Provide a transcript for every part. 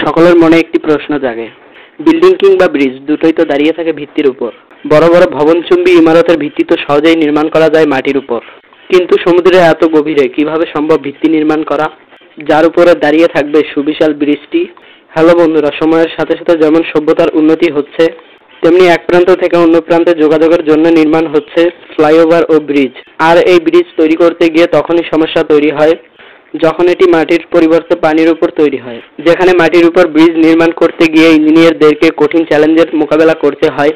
সকলের মনে একটি প্রশ্ন জাগে, বিল্ডিং কিংবা ব্রিজ দুটোই তো দাঁড়িয়ে থাকে ভিত্তির উপর। বড় বড় ভবনচুম্বী ইমারতের ভিত্তি তো সহজেই নির্মাণ করা যায় মাটির উপর, কিন্তু সমুদ্রের এত গভীরে কিভাবে সম্ভব ভিত্তি নির্মাণ করা, যার উপরে দাঁড়িয়ে থাকবে সুবিশাল ব্রিজটি? হ্যালো বন্ধুরা, সময়ের সাথে সাথে যেমন সভ্যতার উন্নতি হচ্ছে, তেমনি এক প্রান্ত থেকে অন্য প্রান্তে যোগাযোগের জন্য নির্মাণ হচ্ছে ফ্লাইওভার ও ব্রিজ। আর এই ব্রিজ তৈরি করতে গিয়ে তখনই সমস্যা তৈরি হয় যখন এটি মাটির পরিবর্তে পানির উপর তৈরি হয়। যেখানে মাটির উপর ব্রিজ নির্মাণ করতে গিয়ে ইঞ্জিনিয়ারদেরকে কঠিন চ্যালেঞ্জের মোকাবেলা করতে হয়,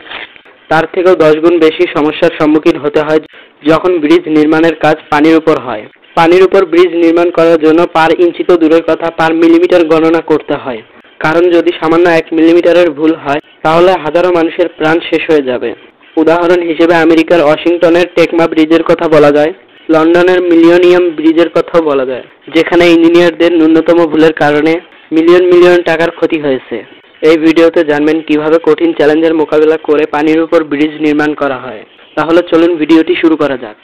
তার থেকেও 10 গুণ বেশি সমস্যার সম্মুখীন হতে হয় যখন ব্রিজ নির্মাণের কাজ পানির উপর হয়। পানির উপর ব্রিজ নির্মাণ করার জন্য পার ইঞ্চি তো দূরের কথা, পার মিলিমিটার গণনা করতে হয়। কারণ যদি সামান্য 1 মিলিমিটারের ভুল হয় তাহলে হাজারো মানুষের প্রাণ শেষ হয়ে যাবে। উদাহরণ হিসেবে আমেরিকার ওয়াশিংটনের টেকমা ব্রিজের কথা বলা যায়, লন্ডনের মিলিয়নিয়াম ব্রিজের কথাও বলা যায়, যেখানে ইঞ্জিনিয়ারদের ন্যূনতম ভুলের কারণে মিলিয়ন মিলিয়ন টাকার ক্ষতি হয়েছে। এই ভিডিওতে জানবেন কিভাবে কঠিন চ্যালেঞ্জের মোকাবেলা করে পানির উপর ব্রিজ নির্মাণ করা হয়। তাহলে চলুন ভিডিওটি শুরু করা যাক।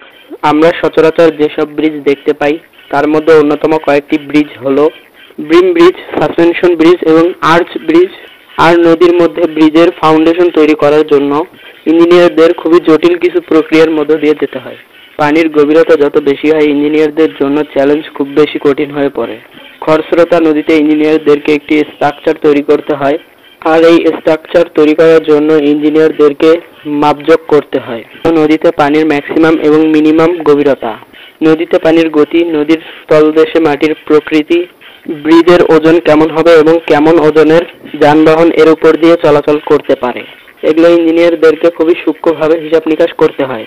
আমরা সচরাচর যেসব ব্রিজ দেখতে পাই তার মধ্যে অন্যতম কয়েকটি ব্রিজ হলো ব্রিম ব্রিজ, সাসপেনশন ব্রিজ এবং আর্চ ব্রিজ। আর নদীর মধ্যে ব্রিজের ফাউন্ডেশন তৈরি করার জন্য ইঞ্জিনিয়ারদের খুবই জটিল কিছু প্রক্রিয়ার মধ্য দিয়ে যেতে হয়। পানির গভীরতা যত বেশি হয় ইঞ্জিনিয়ারদের জন্য চ্যালেঞ্জ খুব বেশি কঠিন হয়ে পড়ে। খরস্রোতা নদীতে ইঞ্জিনিয়ারদেরকে একটি স্ট্রাকচার তৈরি করতে হয়, আর এই স্ট্রাকচার তৈরি করার জন্য ইঞ্জিনিয়ারদেরকে মাপজোক করতে হয়। নদীতে পানির ম্যাক্সিমাম এবং মিনিমাম গভীরতা, নদীতে পানির গতি, নদীর তলদেশে মাটির প্রকৃতি, ব্রিজের ওজন কেমন হবে এবং কেমন ওজনের যানবাহন এর উপর দিয়ে চলাচল করতে পারে, এগুলো ইঞ্জিনিয়ারদেরকে খুবই সূক্ষ্মভাবে হিসাব নিকাশ করতে হয়।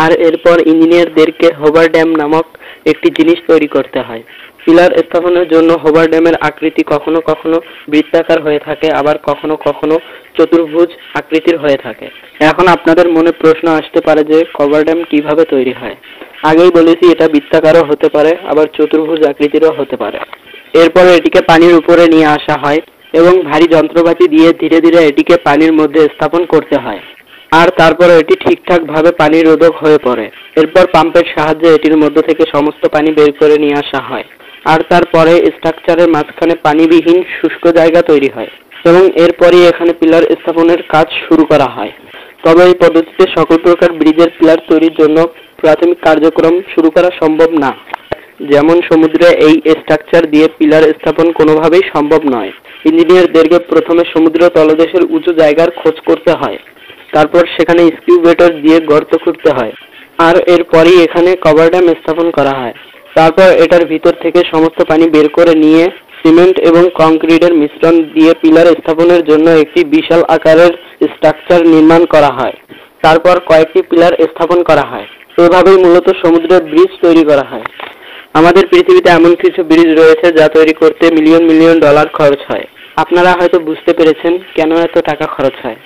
আর এরপর ইঞ্জিনিয়ারদেরকে হোভার ড্যাম নামক একটি জিনিস তৈরি করতে হয়। পিলার স্থাপনের জন্য হোভার ড্যামের আকৃতি কখনো কখনো বৃত্তাকার হয়ে থাকে, আবার কখনো কখনো চতুর্ভুজ আকৃতির হয়ে থাকে। এখন আপনাদের মনে প্রশ্ন আসতে পারে যে হোভার ড্যাম কিভাবে তৈরি হয়। আগেই বলেছি এটা বৃত্তাকারও হতে পারে, আবার চতুর্ভুজ আকৃতিরও হতে পারে। এরপরে এটিকে পানির উপরে নিয়ে আসা হয় এবং ভারী যন্ত্রপাতি দিয়ে ধীরে ধীরে এটিকে পানির মধ্যে স্থাপন করতে হয়। আর তারপরে এটি ঠিকঠাক ভাবে পানি রোধক হয়ে পড়ে। এরপর পাম্পের সাহায্যে এটির মধ্যে থেকে সমস্ত পানি বের করে নিয়ে আসা হয়। আর তারপরে স্ট্রাকচারের মাঝখানে পানিবিহীন শুষ্ক জায়গা তৈরি হয় এবং এরপরই এখানে পিলার স্থাপনের কাজ শুরু করা হয়। তবে এই পদ্ধতিতে সকল প্রকার ব্রিজের পিলার তৈরির জন্য প্রাথমিক কার্যক্রম শুরু করা সম্ভব না। যেমন সমুদ্রে এই স্ট্রাকচার দিয়ে পিলার স্থাপন কোনোভাবেই সম্ভব নয়। ইঞ্জিনিয়ারদেরকে প্রথমে সমুদ্র তলদেশের উঁচু জায়গার খোঁজ করতে হয়, তারপর সেখানে এক্সকিউভেটর দিয়ে গর্ত খুঁড়তে হয়, আর এরপরই এখানে কভার ড্যাম স্থাপন করা হয়। তারপর এটার ভিতর থেকে সমস্ত পানি বের করে নিয়ে সিমেন্ট এবং কংক্রিটের মিশ্রণ দিয়ে পিলার স্থাপনের জন্য একটি বিশাল আকারের স্ট্রাকচার নির্মাণ করা হয়। তারপর কয়েকটি পিলার স্থাপন করা হয়। এভাবেই মূলত সমুদ্রের ব্রিজ তৈরি করা হয়। আমাদের পৃথিবীতে এমন কিছু ব্রিজ রয়েছে যা তৈরি করতে মিলিয়ন মিলিয়ন ডলার খরচ হয়। আপনারা হয়তো বুঝতে পেরেছেন কেন এত টাকা খরচ হয়।